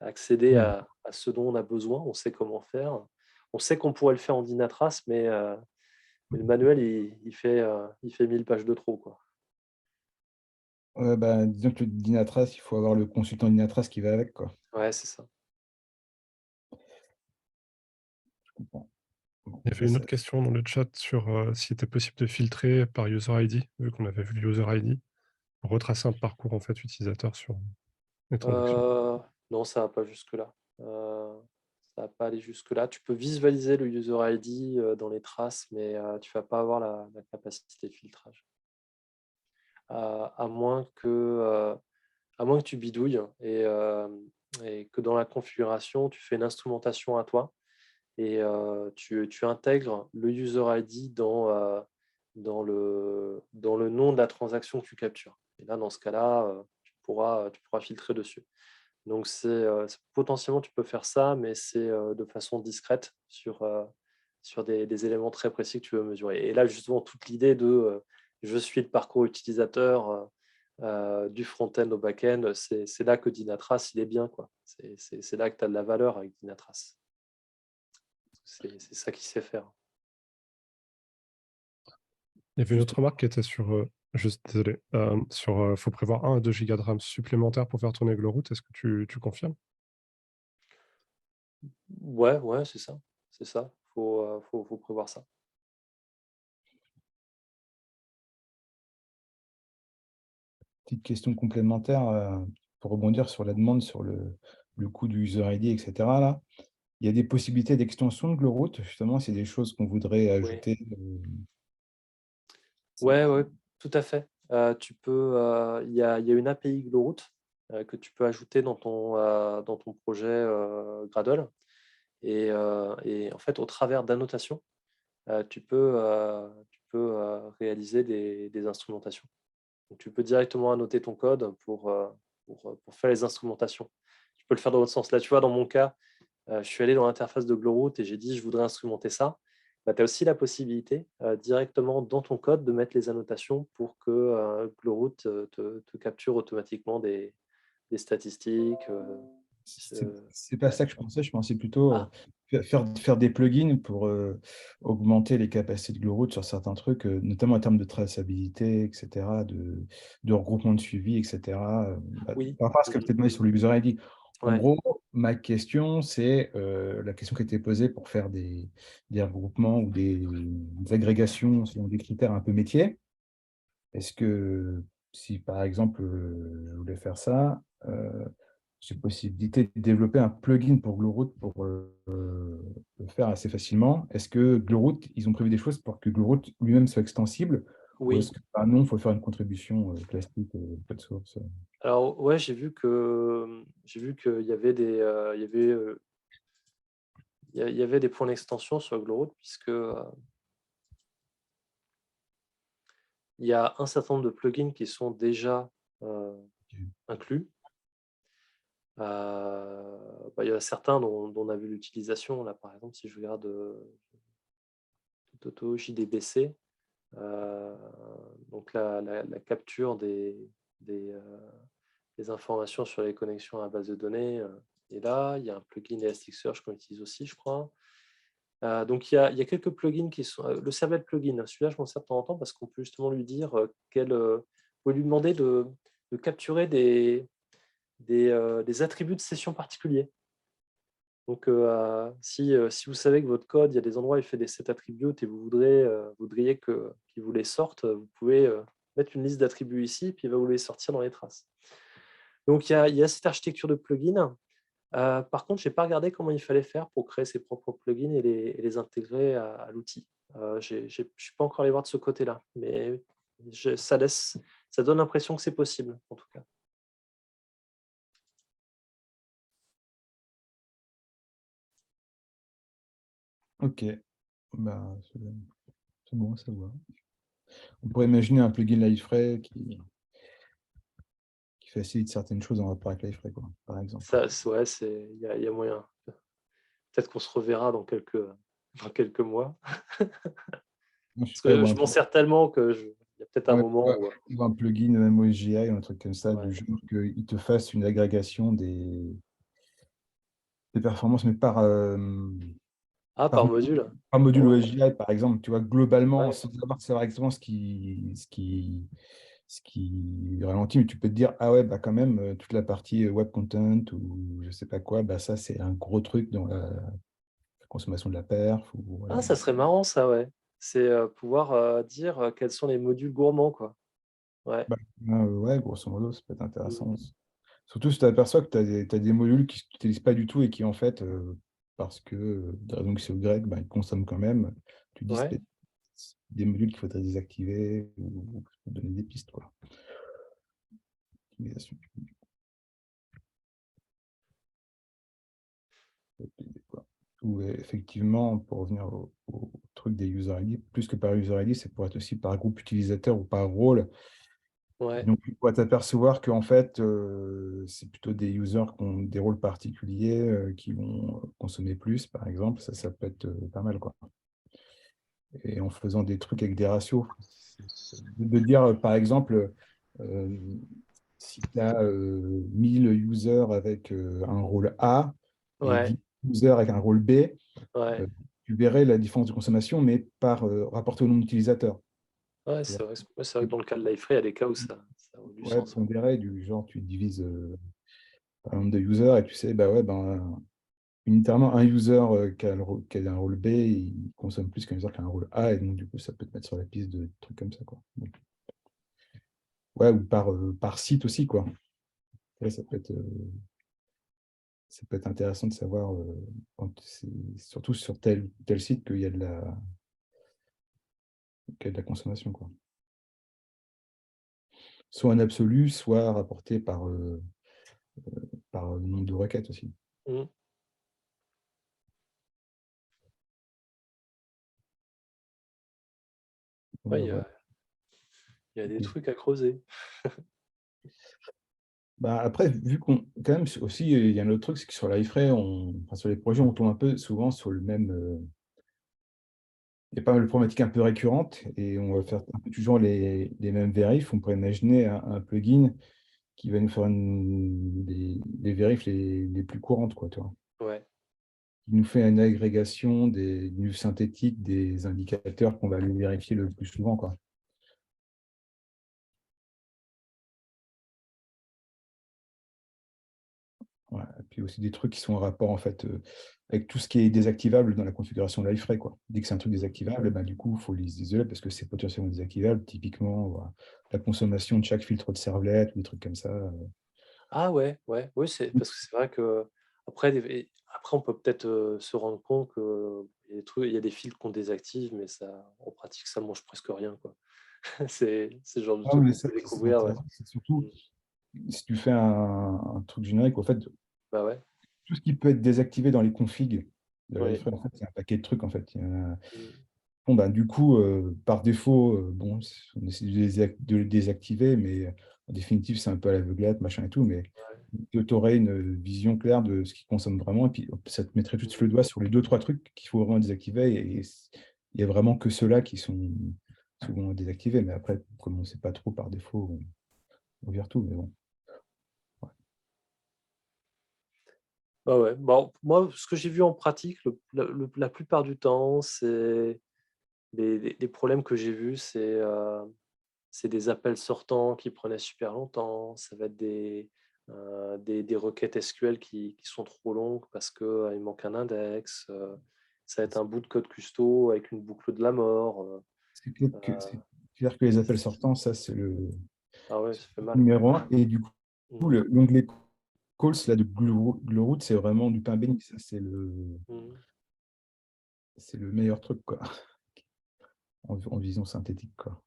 accéder Ouais. à ce dont on a besoin. On sait comment faire. On sait qu'on pourrait le faire en Dynatrace, mais le manuel, il fait 1000 pages de trop, quoi. Ouais, disons que le Dynatrace, il faut avoir le consultant Dynatrace qui va avec, quoi. Ouais, c'est ça. Je comprends. Bon, Il y avait une autre question dans le chat sur s'il était possible de filtrer par user ID, vu qu'on avait vu le user ID, pour retracer un parcours en fait utilisateur sur les transactions. Non, ça va pas jusque-là. Ça va pas aller jusque-là. Tu peux visualiser le user ID dans les traces, mais tu vas pas avoir la capacité de filtrage. À moins que tu bidouilles et que dans la configuration, tu fais une instrumentation à toi et tu intègres le user ID dans le nom de la transaction que tu captures. Et là, dans ce cas-là, tu pourras filtrer dessus. Donc, potentiellement, tu peux faire ça, mais c'est de façon discrète sur des éléments très précis que tu veux mesurer. Et là, justement, toute l'idée de je suis le parcours utilisateur du front-end au back-end, c'est là que Dynatrace, il est bien, quoi. C'est là que tu as de la valeur avec Dynatrace. C'est ça qu'il sait faire. Il y avait une autre remarque qui était sur, désolé, sur faut prévoir 1 à 2 gigas de RAM supplémentaires pour faire tourner Glowroot. Est-ce que tu confirmes? Ouais, c'est ça. C'est ça. Faut prévoir ça. Petite question complémentaire pour rebondir sur la demande sur le coût du user ID, etc. Là. Il y a des possibilités d'extension de Glowroot, justement, c'est des choses qu'on voudrait Oui. ajouter. Ouais, tout à fait. Il y a une API Glowroot que tu peux ajouter dans ton projet Gradle. Et en fait, au travers d'annotations, tu peux réaliser des instrumentations. Donc, tu peux directement annoter ton code pour faire les instrumentations. Tu peux le faire dans l'autre sens. Là, tu vois, dans mon cas, je suis allé dans l'interface de Glowroot et j'ai dit je voudrais instrumenter ça. Tu as aussi la possibilité directement dans ton code de mettre les annotations pour que Glowroot te capture automatiquement des statistiques, C'est pas ça que je pensais plutôt Ah, faire des plugins pour augmenter les capacités de Glowroot sur certains trucs, notamment en termes de traçabilité, etc., de regroupement de suivi, etc. oui. Par rapport à ce que peut-être moi sur le user ID. En Ouais. gros, ma question, c'est la question qui a été posée pour faire des regroupements ou des agrégations selon des critères un peu métiers. Est-ce que si par exemple je voulais faire ça, j'ai possibilité de développer un plugin pour Glowroot pour le faire assez facilement. Est-ce que Glowroot, ils ont prévu des choses pour que Glowroot lui-même soit extensible ou Oui. est-ce que non, il faut faire une contribution classique code source Alors, ouais, j'ai vu qu'il y avait il y avait des points d'extension sur Glowroot, puisque il y a un certain nombre de plugins qui sont déjà inclus. Il y a certains dont on a vu l'utilisation. Là, par exemple, si je regarde Toto JDBC, donc la capture des informations sur les connexions à la base de données. Et là, il y a un plugin Elasticsearch qu'on utilise aussi, je crois. Donc, il y a quelques plugins qui sont. Le Servlet plugin, celui-là, je m'en sers de temps en temps parce qu'on peut justement lui dire vous pouvez lui demander de capturer des attributs de session particuliers. Donc, si vous savez que votre code, il y a des endroits où il fait des set attributes et vous voudriez qu'il vous les sorte, vous pouvez mettre une liste d'attributs ici, puis il va vous les sortir dans les traces. Donc, il y a cette architecture de plugins. Par contre, je n'ai pas regardé comment il fallait faire pour créer ses propres plugins et les intégrer à l'outil. Je ne suis pas encore allé voir de ce côté-là, mais ça donne l'impression que c'est possible, en tout cas. Ok, bah, c'est bon à savoir. On pourrait imaginer un plugin Livefray qui facilite certaines choses en rapport avec Livefray, quoi, par exemple. Ouais, il y a moyen. Peut-être qu'on se reverra dans quelques mois. Moi, je sais Parce pas, que je m'en sers tellement il y a peut-être un moment où. ou un plugin MOSGI ou un truc comme ça, Ouais. du genre qu'il te fasse une agrégation des performances, mais Ah, par module. par module Oh, OSGI, par exemple. Tu vois, globalement, ouais. sans savoir exactement ce qui ralentit, mais tu peux te dire, ah ouais, bah quand même, toute la partie web content ou je sais pas quoi, bah ça, c'est un gros truc dans la consommation de la perf. Ou, voilà. Ah, ça serait marrant, ça, ouais. C'est pouvoir dire quels sont les modules gourmands, quoi. Ouais. Bah, ouais, grosso modo, ça peut être Mm. intéressant. Surtout si tu aperçois que tu as des modules qui ne t'utilisent pas du tout et qui, en fait, parce que des raisons X ou Y, bah, ils consomment quand même. Tu te dis Ouais. c'est des modules qu'il faudrait désactiver ou donner des pistes, quoi. Optimisation. Quoi. Ou effectivement, pour revenir au truc des user ID, plus que par user ID, c'est pour être aussi par groupe utilisateur ou par rôle. Ouais. Donc, tu pourrais t'apercevoir qu'en fait, c'est plutôt des users qui ont des rôles particuliers qui vont consommer plus, par exemple. Ça peut être pas mal, quoi. Et en faisant des trucs avec des ratios. De dire, par exemple, euh, si tu as 1000 users avec un rôle A et Ouais. 10 users avec un rôle B, Ouais. euh, tu verrais la différence de consommation, mais par rapporté au nombre d'utilisateurs. Ouais, Tu vois. c'est vrai que dans le cas de Liferay, il y a des cas où ça a du Ouais, sens. Ouais. pondéré, du genre, tu divises par nombre de users et tu sais, bah ouais, ben, unitairement, un user qui a un rôle B, il consomme plus qu'un user qui a un rôle A, et donc du coup, ça peut te mettre sur la piste de trucs comme ça, quoi. Donc, ouais, ou par site aussi, quoi. Ouais, ça peut être intéressant de savoir, surtout sur tel site, qu'il y a qu'il y a de la consommation, quoi. Soit en absolu, soit rapporté par nombre de requêtes aussi. Mm. Ouais, Voilà, voilà. il y a des Ok. trucs à creuser. Bah, après, vu qu'on, quand même, aussi, il y a un autre truc, c'est que sur l'iFrame, enfin, sur les projets, on tombe un peu souvent sur le même. Il y a pas mal de problématiques un peu récurrentes et on va faire un peu toujours les mêmes vérifs. On pourrait imaginer un plugin qui va nous faire des vérifs les plus courantes, quoi, tu vois. Ouais. Il nous fait une agrégation du synthétique des indicateurs qu'on va aller vérifier le plus souvent, quoi. Ouais, et puis aussi des trucs qui sont en rapport en fait avec tout ce qui est désactivable dans la configuration Liferay, quoi. Dès que c'est un truc désactivable, ben, du coup, il faut les isoler parce que c'est potentiellement désactivable. Typiquement, voilà, la consommation de chaque filtre de servlet ou des trucs comme ça. Ah ouais, ouais, oui, c'est parce que c'est vrai que après on peut peut-être, se rendre compte qu'il y a des trucs, il y a des filtres qu'on désactive, mais ça, en pratique, ça mange presque rien, quoi. C'est le genre de Ah, truc mais qu'on ça, peut c'est découvrir, ouais. intéressant. C'est surtout Mmh. si tu fais un truc générique, en fait, Bah ouais, tout ce qui peut être désactivé dans les configs de oui. Liferay, en fait, c'est un paquet de trucs, en fait. Mmh. Bon, ben, du coup, par défaut, bon, on essaie de le désactiver, mais en définitive, c'est un peu à l'aveuglette, machin et tout, mais tu aurais une vision claire de ce qu'il consomme vraiment, et puis hop, ça te mettrait tout de suite le doigt sur les deux, trois trucs qu'il faut vraiment désactiver, et il n'y a vraiment que ceux-là qui sont souvent désactivés, mais après, comme on ne sait pas trop par défaut, on vire tout, mais bon. Bah ouais, bon, moi, ce que j'ai vu en pratique, la plupart du temps, c'est les problèmes que j'ai vus, c'est des appels sortants qui prenaient super longtemps. Ça va être des requêtes SQL qui sont trop longues parce qu'il manque un index. Ça va être un bout de code custo avec une boucle de la mort. C'est clair que les appels sortants, ça, c'est le Ah ouais, ça fait mal. numéro un, et du coup, Mm, l'onglet calls là, de Glowroot, c'est vraiment du pain béni, ça, mm. c'est le meilleur truc, quoi, en vision synthétique, quoi.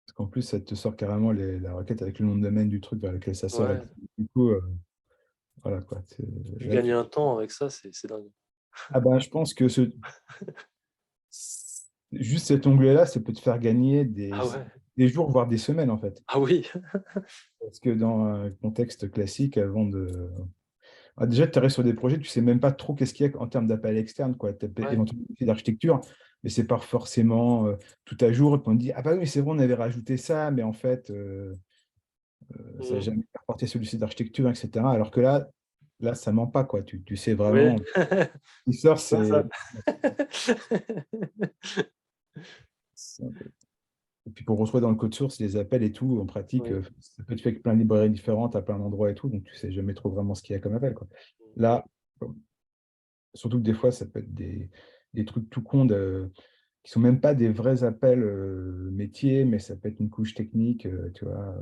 Parce qu'en plus, ça te sort carrément la requête avec le nom de domaine du truc vers lequel ça sort. Et Ouais, tout. Du coup, voilà, quoi. puis Là, gagner un temps avec ça, c'est dingue. ah ben, je pense que juste cet onglet-là, ça peut te faire gagner Ah ouais, des jours, voire des semaines, en fait. ah oui. Parce que dans un contexte classique, avant de... Ah, déjà, tu arrives sur des projets, tu sais même pas trop qu'est-ce qu'il y a en termes d'appel externe, quoi. Tu as Ouais. éventuellement fait d'architecture, mais c'est pas forcément tout à jour. Et puis on te dit, ah bah oui, c'est vrai, on avait rajouté ça, mais en fait, ça n'a Mm. jamais été reporté sur le site d'architecture, etc. Alors que là, ça ment pas, quoi. Tu sais Oui, vraiment. Ce qui sort, c'est ça. et puis pour retrouver dans le code source les appels et tout, en pratique, Oui. ça peut être fait avec plein de librairies différentes, à plein d'endroits et tout, donc tu sais jamais trop vraiment ce qu'il y a comme appel, quoi. Là, surtout que des fois, ça peut être des trucs tout cons qui sont même pas des vrais appels métiers, mais ça peut être une couche technique, tu vois.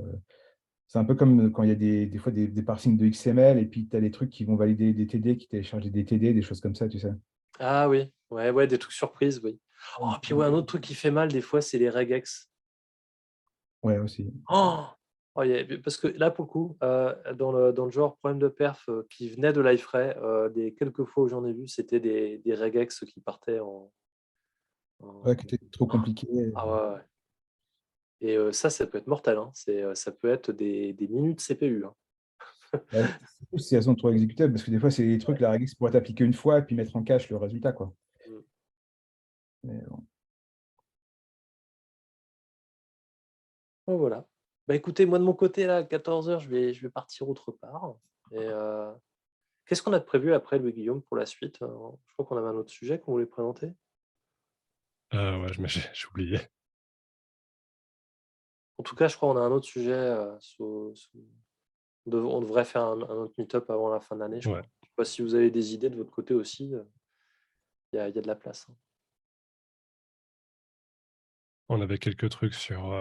C'est un peu comme quand il y a des fois des parsings de XML et puis tu as des trucs qui vont valider des TD, qui téléchargent des TD, des choses comme ça, tu sais. Ah oui, ouais, ouais, des trucs surprises, oui. Oh, puis ouais, un autre truc qui fait mal des fois, c'est les regex. Ouais, aussi. Oh! Oh, parce que là, pour le coup, dans le genre problème de perf qui venait de Liferay, des quelques fois où j'en ai vu, c'était des regex qui partaient Ouais, en- qui était trop compliqué. Ah ouais, ouais. Et ça peut être mortel, hein. Ça peut être des minutes CPU, hein. Ouais, surtout si elles sont trop exécutables, parce que des fois, c'est des trucs, la règle, pourrait t'appliquer une fois et puis mettre en cache le résultat, quoi. Mm. Mais bon. Oh, voilà. Bah écoutez, moi de mon côté, là, à 14h, je vais partir autre part. Et qu'est-ce qu'on a de prévu après, Louis-Guillaume, pour la suite? Je crois qu'on avait un autre sujet qu'on voulait présenter. Ouais, mais j'ai oublié. En tout cas, je crois qu'on a un autre sujet. On devrait faire un autre meet-up avant la fin de l'année, je Ouais, crois. Je sais pas si vous avez des idées de votre côté aussi. Il y a de la place, hein. on avait quelques trucs sur,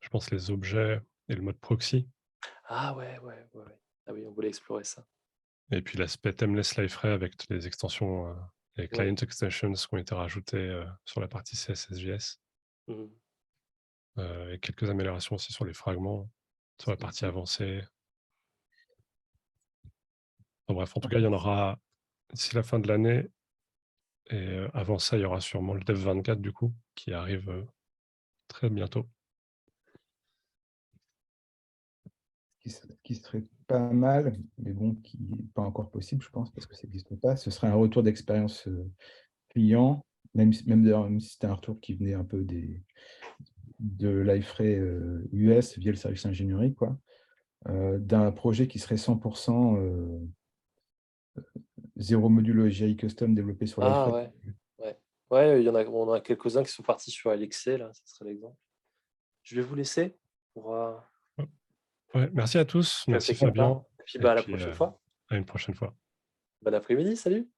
je pense, les objets et le mode proxy, Ah ouais, ouais, ouais, ouais. Ah oui, on voulait explorer ça. et puis l'aspect Timeless Liferay avec toutes les extensions, les Oui. client extensions qui ont été rajoutées sur la partie CSS/JS, Mhm. et quelques améliorations aussi sur les fragments, sur la partie avancée. Enfin bref, en tout cas, il y en aura d'ici la fin de l'année, et avant ça, il y aura sûrement le Dev 24 du coup, qui arrive très bientôt. Qui serait pas mal, mais bon, qui n'est pas encore possible, je pense, parce que ça n'existe pas, ce serait un retour d'expérience client, même si c'était un retour qui venait un peu de l'iFrame US via le service ingénierie, quoi, d'un projet qui serait 100% zéro module OSGI custom développé sur Ah l'iFrame. ouais, ouais. Ouais, on en a quelques-uns qui sont partis sur LXC, là, ce serait l'exemple. Je vais vous laisser pour Ouais, merci à tous. Merci réfléchir. Fabien. Et puis Et à la puis prochaine fois. à une prochaine fois. Bon après-midi, salut!